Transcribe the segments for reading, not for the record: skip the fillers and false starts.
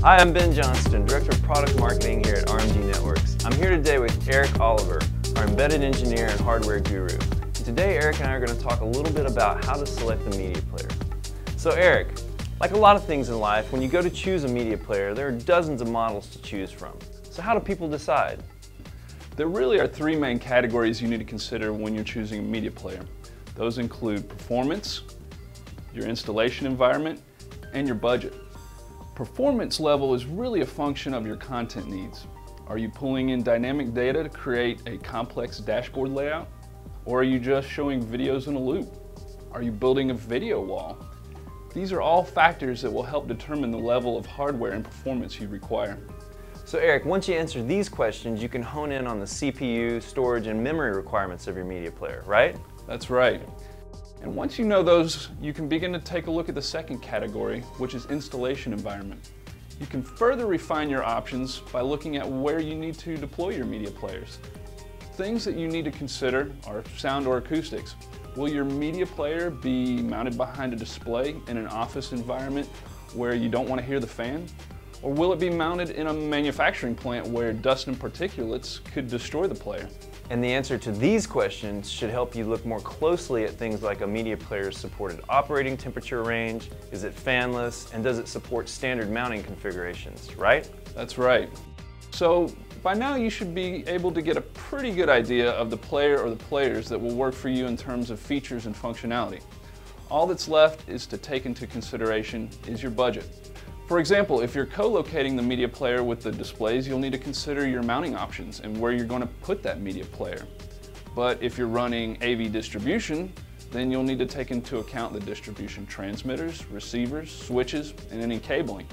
Hi, I'm Ben Johnston, Director of Product Marketing here at RMG Networks. I'm here today with Eric Oliver, our embedded engineer and hardware guru. And today, Eric and I are going to talk a little bit about how to select a media player. So Eric, like a lot of things in life, when you go to choose a media player, there are dozens of models to choose from. So how do people decide? There really are three main categories you need to consider when you're choosing a media player. Those include performance, your installation environment, and your budget. Performance level is really a function of your content needs. Are you pulling in dynamic data to create a complex dashboard layout? Or are you just showing videos in a loop? Are you building a video wall? These are all factors that will help determine the level of hardware and performance you require. So Eric, once you answer these questions, you can hone in on the CPU, storage, and memory requirements of your media player, right? That's right. And once you know those, you can begin to take a look at the second category, which is installation environment. You can further refine your options by looking at where you need to deploy your media players. Things that you need to consider are sound or acoustics. Will your media player be mounted behind a display in an office environment where you don't want to hear the fan? Or will it be mounted in a manufacturing plant where dust and particulates could destroy the player? And the answer to these questions should help you look more closely at things like a media player's supported operating temperature range, is it fanless, and does it support standard mounting configurations, right? That's right. So by now you should be able to get a pretty good idea of the player or the players that will work for you in terms of features and functionality. All that's left is to take into consideration is your budget. For example, if you're co-locating the media player with the displays, you'll need to consider your mounting options and where you're going to put that media player. But if you're running AV distribution, then you'll need to take into account the distribution transmitters, receivers, switches, and any cabling.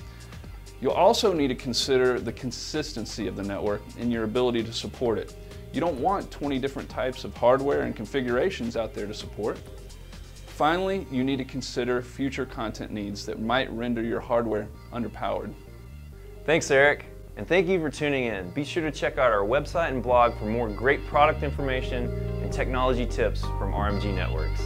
You'll also need to consider the consistency of the network and your ability to support it. You don't want 20 different types of hardware and configurations out there to support. Finally, you need to consider future content needs that might render your hardware underpowered. Thanks, Eric, and thank you for tuning in. Be sure to check out our website and blog for more great product information and technology tips from RMG Networks.